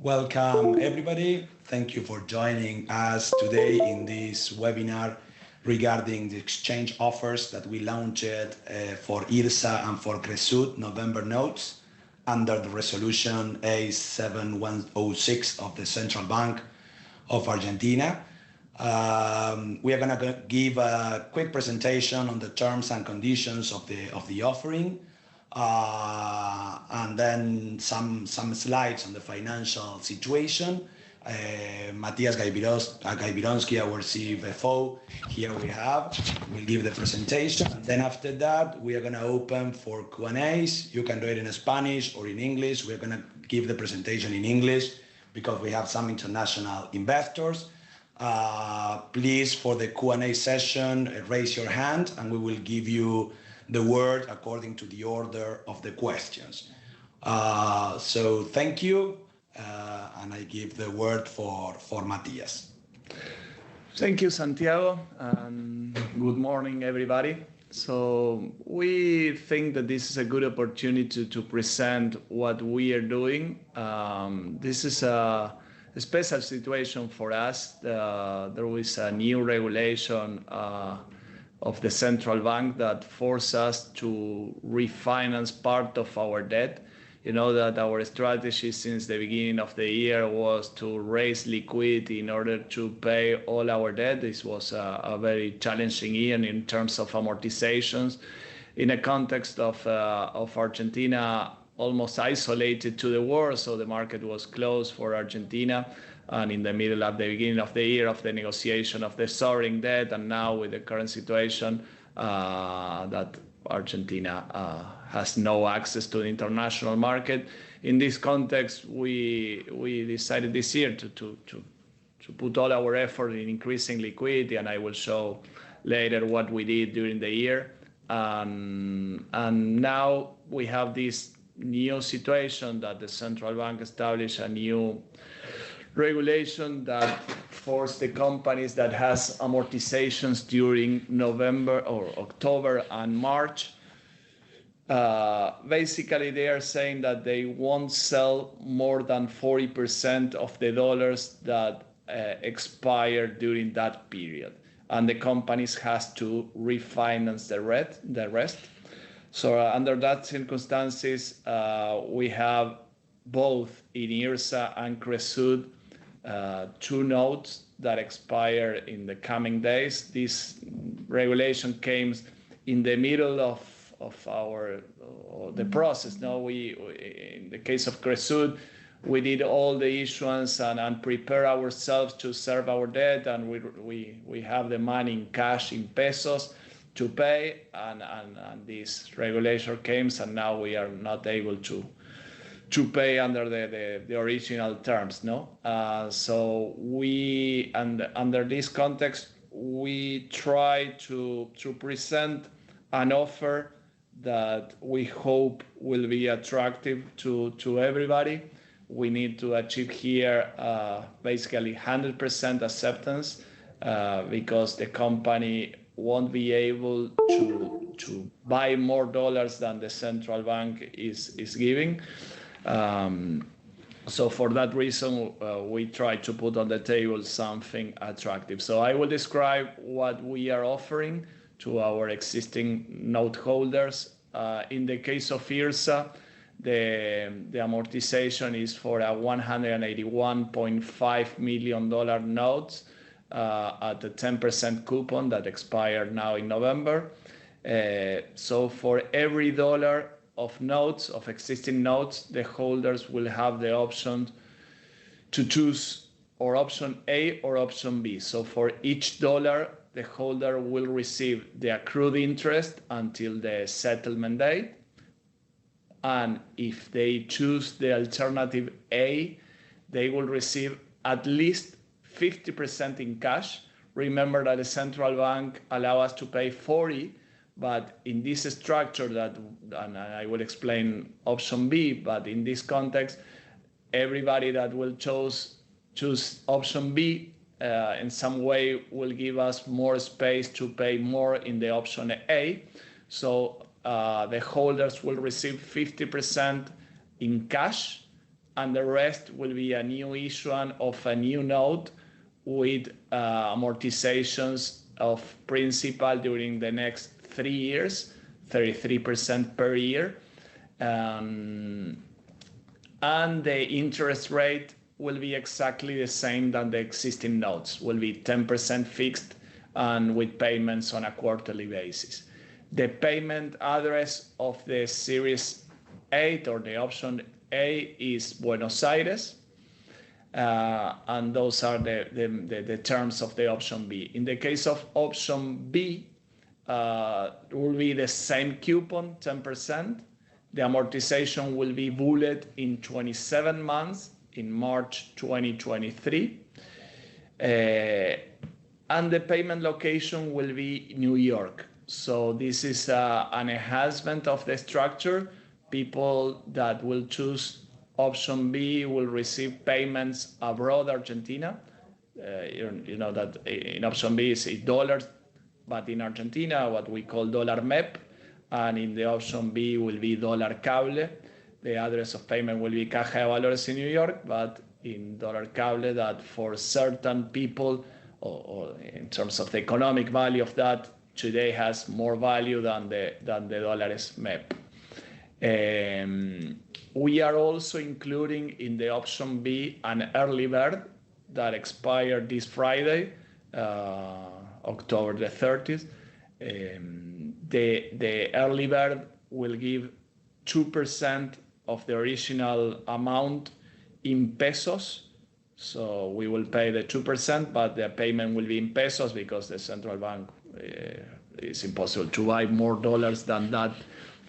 Welcome, everybody. Thank you for joining us today in this webinar regarding the exchange offers that we launched for IRSA and for Cresud November notes under the resolution A7106 of the Central Bank of Argentina. We are going to give a quick presentation on the terms and conditions of the offering. And then some slides on the financial situation. Matthias Gajbironsky, our CFO, here we have, will give the presentation. And then after that, we are going to open for Q&As. You can do it in Spanish or in English. We're going to give the presentation in English because we have some international investors. Please, for the Q&A session, raise your hand and we will give you the word according to the order of the questions. So thank you, and I give the word for Matthias. Thank you, Santiago, and good morning, everybody. So we think that this is a good opportunity to present what we are doing. This is a special situation for us. There was a new regulation of the central bank that forced us to refinance part of our debt. You know that our strategy since the beginning of the year was to raise liquidity in order to pay all our debt. This was a very challenging year in terms of amortizations, in a context of Argentina almost isolated to the war, so the market was closed for Argentina, and in the middle of the beginning of the year of the negotiation of the sovereign debt, and now with the current situation that Argentina has no access to the international market. In this context, we decided this year to put all our effort in increasing liquidity, and I will show later what we did during the year. And now we have this new situation that the central bank established a new regulation that forced the companies that has amortizations during November or October and March. Basically, they are saying that they won't sell more than 40% of the dollars that expire during that period, and the companies has to refinance the rest. So under that circumstances, we have both in IRSA and Cresud two notes that expire in the coming days. This regulation came in the middle of the process. Now we in the case of Cresud, we did all the issuance and prepare ourselves to serve our debt, and we have the money in cash in pesos to pay, and this regulation came, and now we are not able to pay under the original terms. So we, and under this context, we try to present an offer that we hope will be attractive to everybody. We need to achieve here basically 100% acceptance because the company won't be able to buy more dollars than the central bank is giving. So for that reason, we try to put on the table something attractive. So I will describe what we are offering to our existing note holders. In the case of IRSA, the amortization is for a $181.5 million notes at a 10% coupon that expired now in November. So for every dollar of notes, of existing notes, the holders will have the option to choose or option A or option B. So for each dollar, the holder will receive the accrued interest until the settlement date. And if they choose the alternative A, they will receive at least 50% in cash. Remember that the central bank allows us to pay 40, but in this structure and I will explain option B, but in this context, everybody that will choose option B in some way will give us more space to pay more in the option A. So the holders will receive 50% in cash and the rest will be a new issuance of a new note with amortizations of principal during the next 3 years, 33% per year. And the interest rate will be exactly the same than the existing notes, will be 10% fixed and with payments on a quarterly basis. The payment address of the Series 8 or the option A is Buenos Aires, and those are the terms of the option B. In the case of option B, it will be the same coupon, 10%. The amortization will be bullet in 27 months in March 2023. And the payment location will be New York. So this is an enhancement of the structure. People that will choose option B will receive payments abroad Argentina. You know that in option B is dollars, but in Argentina, what we call dollar MEP. And in the option B will be dollar cable. The address of payment will be Caja de Valores in New York, but in dollar cable, that for certain people, or in terms of the economic value of that, today has more value than the dollars MEP. We are also including in the option B an early bird that expired this Friday, October the 30th. The early bird will give 2% of the original amount in pesos. So we will pay the 2%, but the payment will be in pesos because the central bank it's impossible to buy more dollars than that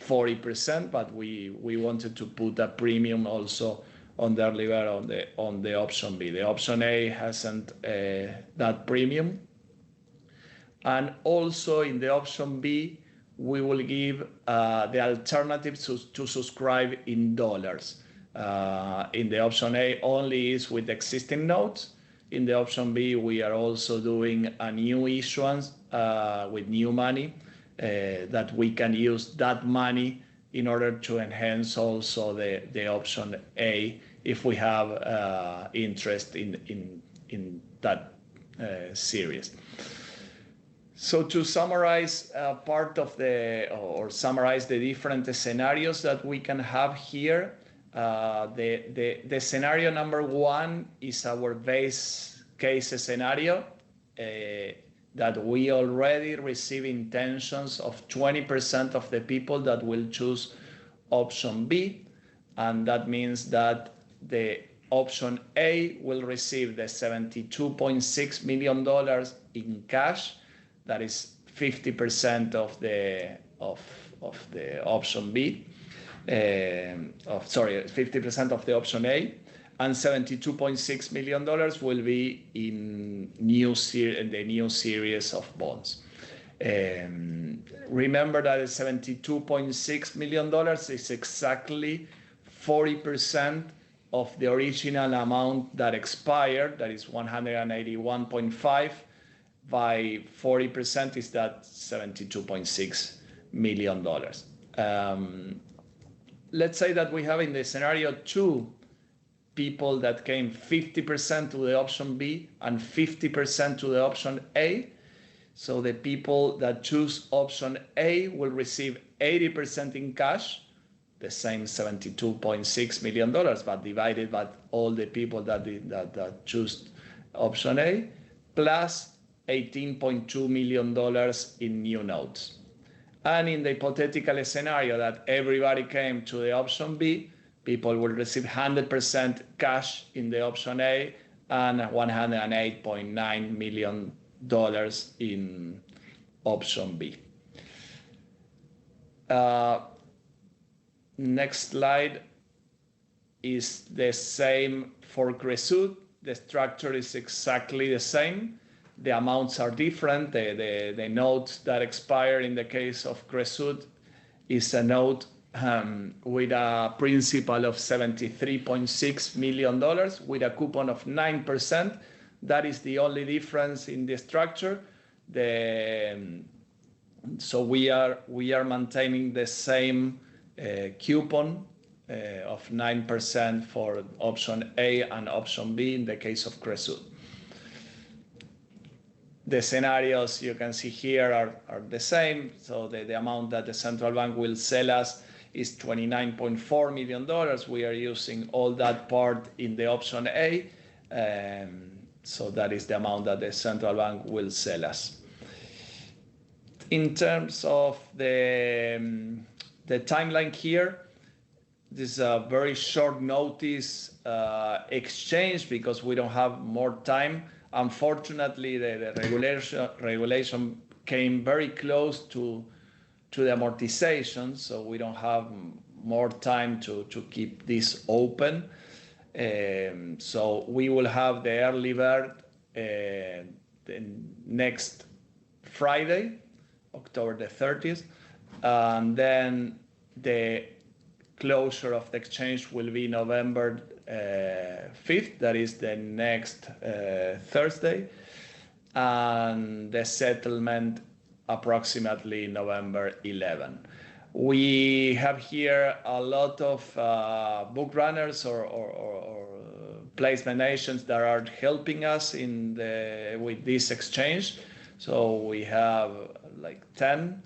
40%. But we wanted to put a premium also on the early bird on the option B. The option A hasn't that premium. And also in the option B, we will give the alternative to subscribe in dollars. In the option A only is with existing notes. In the option B, we are also doing a new issuance with new money that we can use that money in order to enhance also the option A if we have interest in that series. So to summarize summarize the different scenarios that we can have here, the scenario number 1 is our base case scenario that we already receive intentions of 20% of the people that will choose option B, and that means that the option A will receive the $72.6 million in cash. That is 50% of the option B. 50% of the option A, and $72.6 million will be in the new series of bonds. Remember that $72.6 million is exactly 40% of the original amount that expired. That is 181.5. By 40% is that $72.6 million. Let's say that we have in the scenario 2 people that came 50% to the option B and 50% to the option A. So the people that choose option A will receive 80% in cash, the same $72.6 million, but divided by all the people that choose option A, plus $18.2 million in new notes. And in the hypothetical scenario that everybody came to the option B, people will receive 100% cash in the option A and $108.9 million in option B. Next slide is the same for Cresud. The structure is exactly the same. The amounts are different. The note that expire in the case of Cresud is a note with a principal of $73.6 million with a coupon of 9%. That is the only difference in the structure. So we are maintaining the same coupon of 9% for option A and option B in the case of Cresud. The scenarios you can see here are the same. So the amount that the central bank will sell us is $29.4 million. We are using all that part in the option A. So that is the amount that the central bank will sell us. In terms of the timeline here, this is a very short notice exchange because we don't have more time. Unfortunately, the regulation came very close to the amortization, so we don't have more time to keep this open. So we will have the early bird the next Friday, October the 30th, and then the closure of the exchange will be November 5th, that is the next Thursday, and the settlement approximately November 11. We have here a lot of book runners or placement agents that are helping us with this exchange. So we have like 10.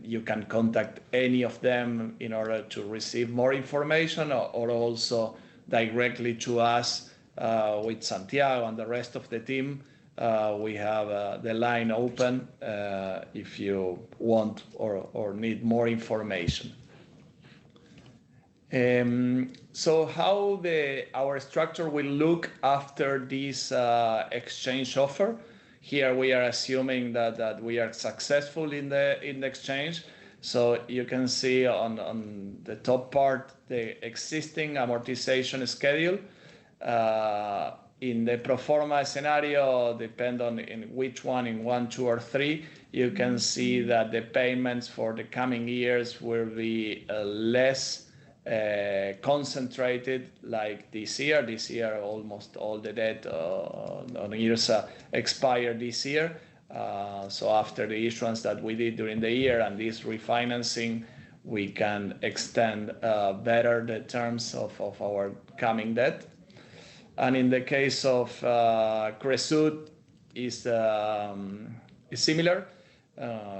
You can contact any of them in order to receive more information, or also directly to us with Santiago and the rest of the team. We have the line open if you want or need more information. So how our structure will look after this exchange offer. Here we are assuming that we are successful in the exchange. So you can see on the top part the existing amortization schedule. In the pro forma scenario, depend on in which one, in 1, 2, or 3, you can see that the payments for the coming years will be less concentrated like this year. This year, almost all the debt on years expired this year. So after the issuance that we did during the year and this refinancing, we can extend better the terms of our coming debt. And in the case of Cresud, is similar.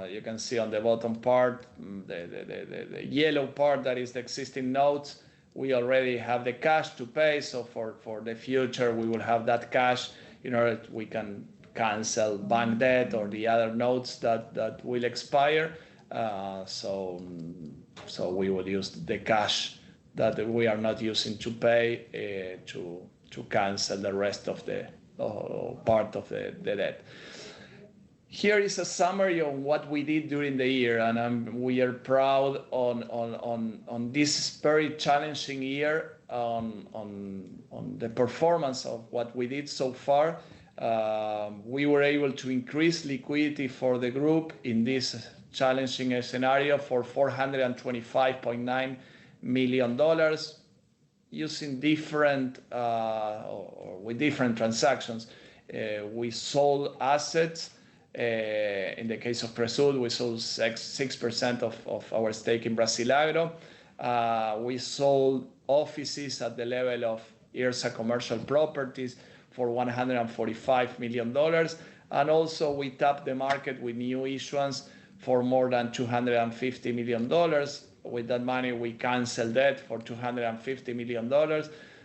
You can see on the bottom part, the yellow part that is the existing notes. We already have the cash to pay, so for the future we will have that cash in order we can cancel bank debt or the other notes that will expire. So we will use the cash that we are not using to pay to cancel the rest of the part of the debt. Here is a summary of what we did during the year, and we are proud on this very challenging year on the performance of what we did so far. We were able to increase liquidity for the group in this challenging scenario for $425.9 million using different or with different transactions. We sold assets. In the case of Cresud, we sold 6% of our stake in Brasilagro. We sold offices at the level of IRSA Commercial Properties for $145 million. And also we tapped the market with new issuance for more than $250 million. With that money, we canceled debt for $250 million.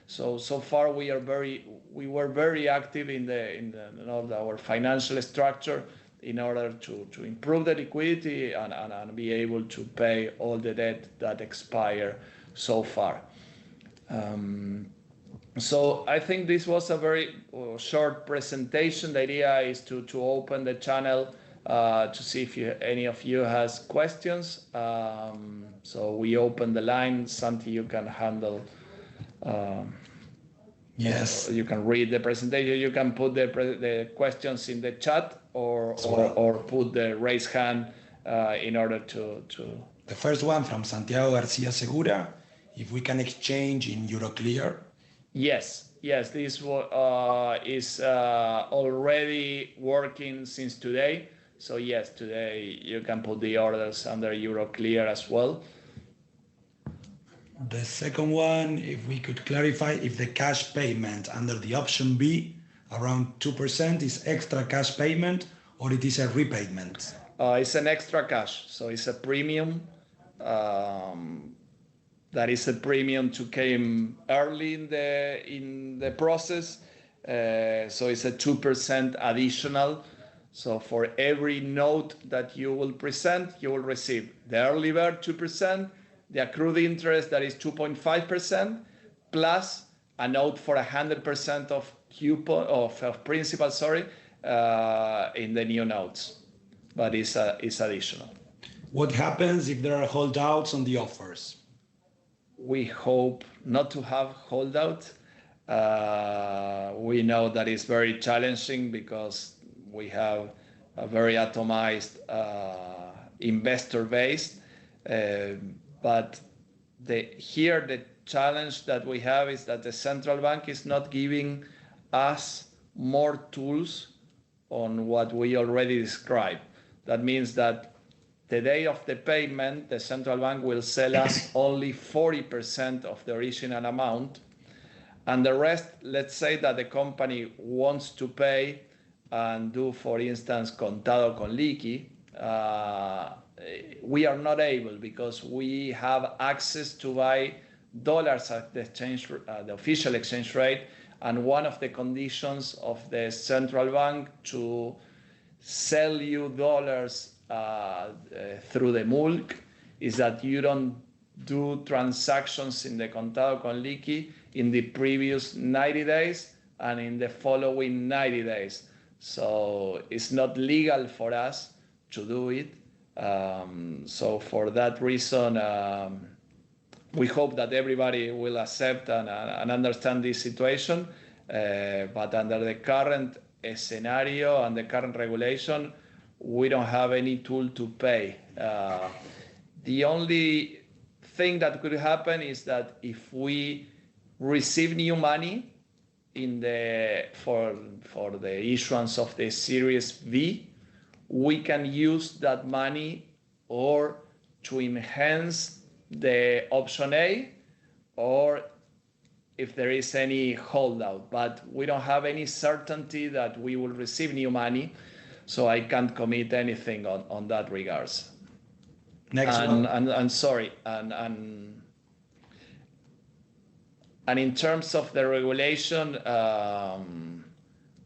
So far we were very active in our financial structure in order to improve the liquidity and be able to pay all the debt that expire so far. So I think this was a very short presentation. The idea is to open the channel to see if any of you has questions. So we open the line. Santi, you can handle. Yes. You can read the presentation. You can put the questions in the chat or put the raise hand in order to. The first one from Santiago Garcia Segura. If we can exchange in Euroclear. Yes, this is already working since today. So yes, today you can put the orders under Euroclear as well. The second one, if we could clarify if the cash payment under the option B around 2% is extra cash payment or it is a repayment. It's an extra cash, so it's a premium. That is a premium to came early in the process. So it's a 2% additional. So for every note that you will present, you will receive the early bird 2%, the accrued interest that is 2.5%, plus a note for 100% of coupon of principal, in the new notes, but it's additional. What happens if there are holdouts on the offers? We hope not to have holdout. We know that it's very challenging because we have a very atomized investor base. But here the challenge that we have is that the central bank is not giving us more tools on what we already described. That means that the day of the payment, the central bank will sell us only 40% of the original amount. And the rest, let's say that the company wants to pay and do, for instance, contado con liqui. We are not able because we have access to buy dollars at the exchange, the official exchange rate. And one of the conditions of the central bank to sell you dollars through the MULC is that you don't do transactions in the contado con liqui in the previous 90 days and in the following 90 days. So it's not legal for us to do it. So for that reason, we hope that everybody will accept and understand this situation. But under the current scenario and the current regulation, we don't have any tool to pay. The only thing that could happen is that if we receive new money for the issuance of the Series V, we can use that money or to enhance the option A, or if there is any holdout. But we don't have any certainty that we will receive new money, so I can't commit anything on that regards. Next one. And in terms of the regulation,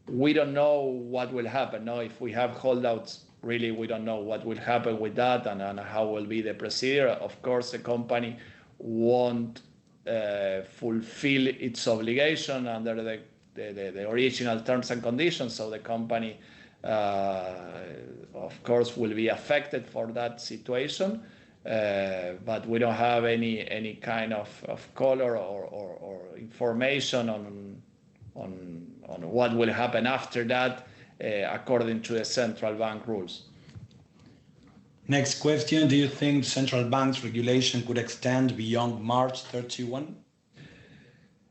we don't know what will happen. No, if we have holdouts, really, we don't know what will happen with that and how will be the procedure. Of course, the company won't fulfill its obligation under the original terms and conditions. So the company, of course, will be affected for that situation. But we don't have any kind of color or information on what will happen after that, according to the central bank rules. Next question, do you think central bank's regulation could extend beyond March 31?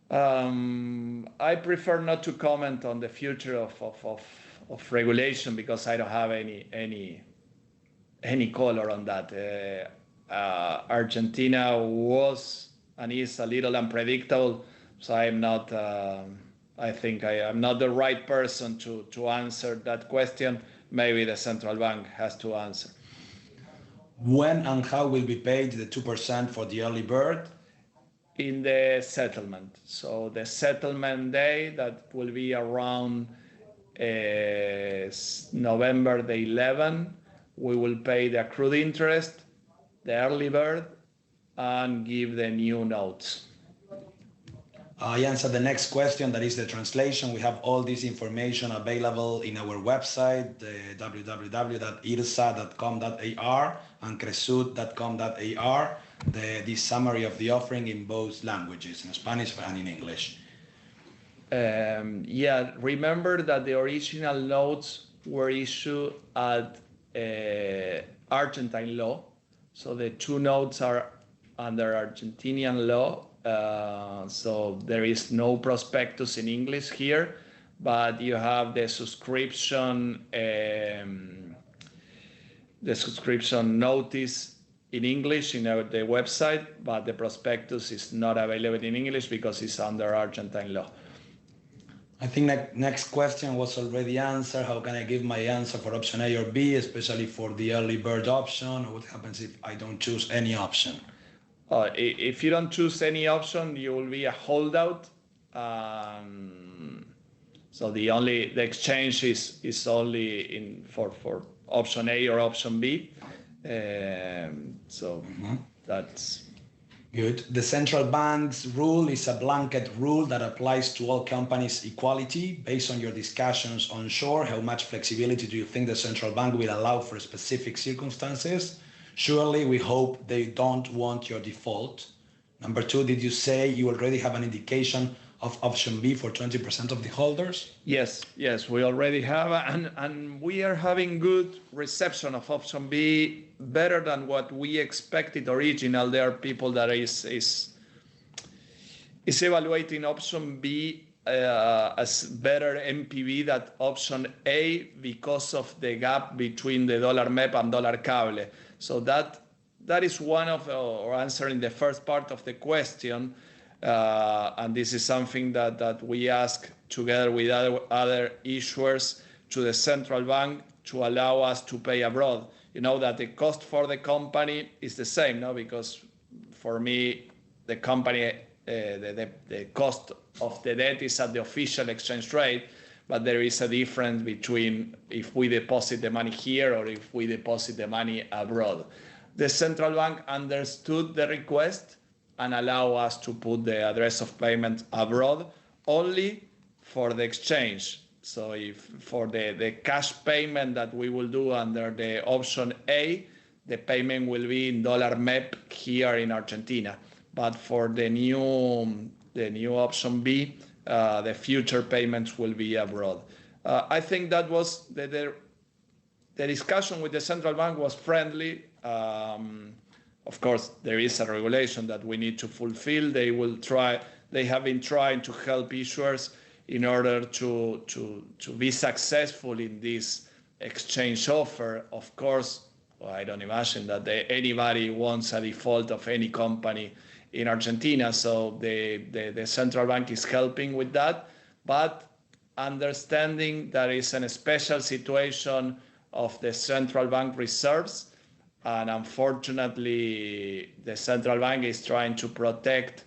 I prefer not to comment on the future of regulation because I don't have any color on that. Argentina was and is a little unpredictable, so I'm not. I think I am not the right person to answer that question. Maybe the central bank has to answer. When and how will be paid the 2% for the early bird? In the settlement. So the settlement day, that will be around November the 11th. We will pay the accrued interest, the early bird, and give the new notes. I answer the next question, that is the translation. We have all this information available in our website, www.irsa.com.ar and cresud.com.ar, this summary of the offering in both languages, in Spanish and in English. Yeah, remember that the original notes were issued at Argentine law. So the two notes are under Argentinian law. So there is no prospectus in English here, but you have the subscription notice in English in the website, but the prospectus is not available in English because it's under Argentine law. I think next question was already answered. How can I give my answer for option A or B, especially for the early bird option? Or what happens if I don't choose any option? If you don't choose any option, you will be a holdout. So the exchange is only for option A or option B. That's good. The central bank's rule is a blanket rule that applies to all companies equality. Based on your discussions onshore, how much flexibility do you think the central bank will allow for specific circumstances? Surely we hope they don't want your default. Number two, did you say you already have an indication of option B for 20% of the holders? Yes, we already have, and we are having good reception of option B, better than what we expected original. There are people that is evaluating option B as better NPV than option A because of the gap between the dollar MEP and dollar cable. So that is one of or answering the first part of the question. And this is something that we ask together with other issuers to the central bank to allow us to pay abroad. You know that the cost for the company is the same, no? Because for me, the company, the cost of the debt is at the official exchange rate, but there is a difference between if we deposit the money here or if we deposit the money abroad. The central bank understood the request and allow us to put the address of payment abroad only for the exchange. So if for the cash payment that we will do under the option A, the payment will be in dollar MEP here in Argentina. But for the new option B, the future payments will be abroad. I think that was the discussion with the central bank was friendly. Of course, there is a regulation that we need to fulfill. They have been trying to help issuers in order to be successful in this exchange offer. Of course, I don't imagine that anybody wants a default of any company in Argentina. So the central bank is helping with that, but understanding that is a special situation of the central bank reserves. And unfortunately, the central bank is trying to protect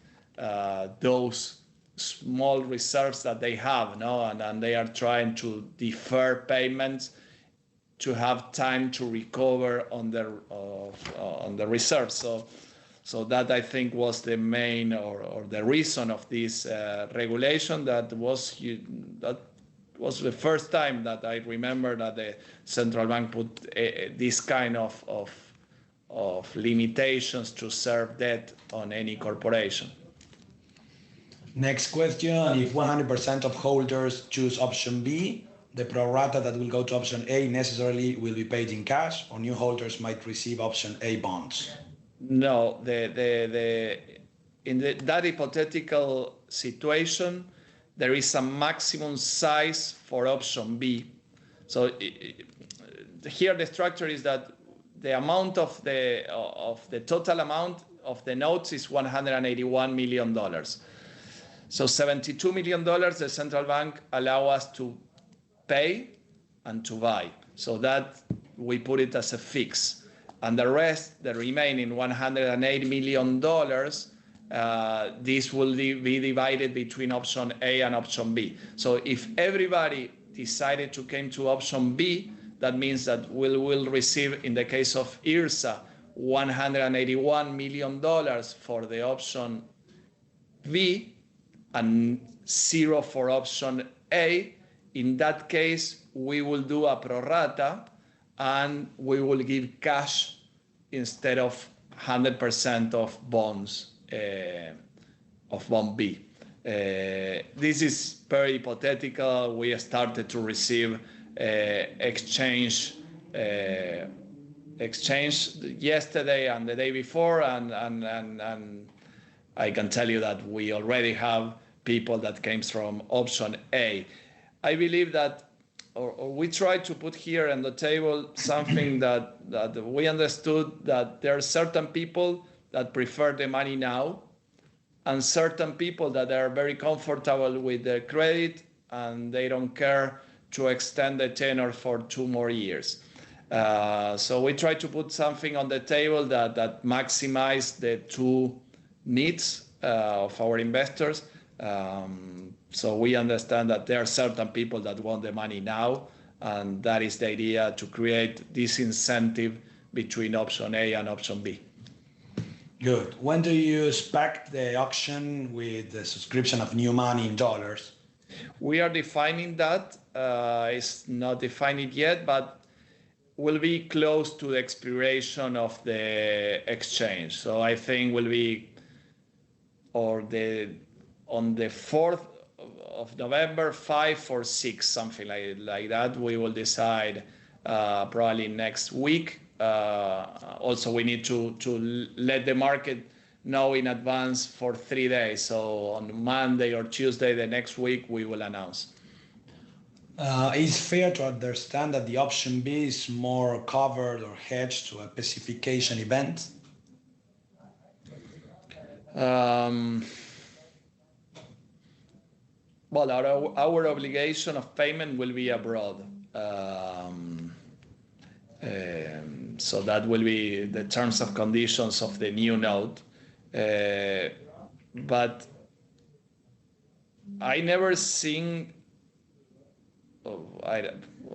those small reserves that they have, no? And they are trying to defer payments to have time to recover on the reserves. So that I think was the main or the reason of this regulation. That was the first time that I remember that the central bank put this kind of limitations to serve debt on any corporation. Next question, if 100% of holders choose option B, the pro rata that will go to option A necessarily will be paid in cash, or new holders might receive option A bonds? No, in that hypothetical situation, there is a maximum size for option B. So here the structure is that the amount of the total amount of the notes is $181 million. So $72 million the central bank allow us to pay and to buy. So that we put it as a fix. And the rest, the remaining $108 million, this will be divided between option A and option B. So if everybody decided to come to option B, that means that we will receive, in the case of IRSA, $181 million for the option B and zero for option A. In that case, we will do a pro rata and we will give cash instead of 100% of bonds, of bond B. This is very hypothetical. We started to receive exchange yesterday and the day before, and I can tell you that we already have people that came from option A. I believe that or we try to put here on the table something that we understood, that there are certain people that prefer the money now, and certain people that are very comfortable with their credit and they don't care to extend the tenor for 2 more years. So we try to put something on the table that maximize the two needs of our investors. So we understand that there are certain people that want the money now, and that is the idea, to create this incentive between option A and option B. Good. When do you expect the auction with the subscription of new money in dollars? We are defining that. It's not defined yet, but will be close to the expiration of the exchange. So I think will be on the 4th of November, 5 or 6, something like that. We will decide probably next week. Also, we need to let the market know in advance for 3 days. So on Monday or Tuesday the next week, we will announce. It's fair to understand that the option B is more covered or hedged to a specification event? Well, our obligation of payment will be abroad. So that will be the terms and conditions of the new note. But I never seen,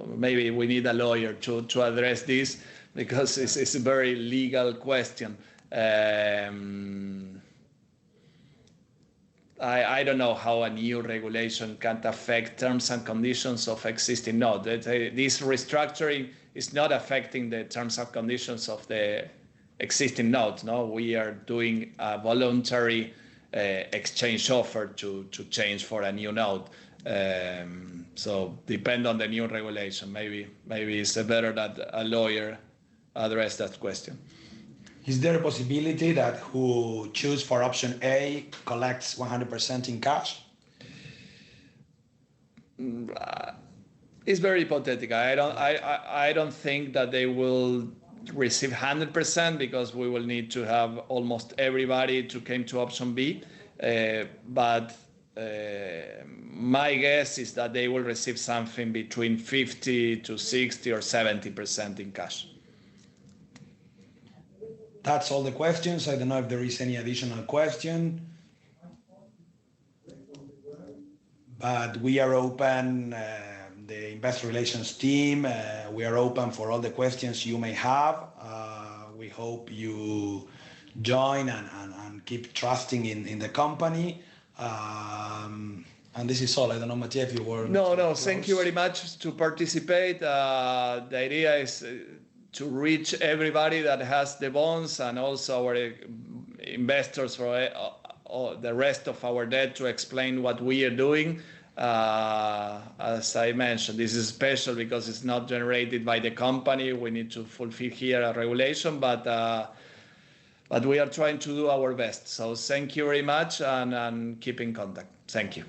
maybe we need a lawyer to address this, because it's a very legal question. I don't know how a new regulation can affect terms and conditions of existing note. This restructuring is not affecting the terms and conditions of the existing note. No, we are doing a voluntary exchange offer to change for a new note. So depend on the new regulation. Maybe it's better that a lawyer address that question. Is there a possibility that who choose for option A collects 100% in cash? It's very hypothetical. I don't think that they will receive 100%, because we will need to have almost everybody to come to option B. But my guess is that they will receive something between 50 to 60 or 70% in cash. That's all the questions. I don't know if there is any additional question. But we are open, the investor relations team, we are open for all the questions you may have. We hope you join and keep trusting in the company. And this is all. I don't know, Mattia, if you were... No, thank you very much to participate. The idea is to reach everybody that has the bonds, and also our investors for the rest of our debt, to explain what we are doing. As I mentioned, this is special because it's not generated by the company. We need to fulfill here a regulation, but we are trying to do our best. So thank you very much, and keep in contact. Thank you.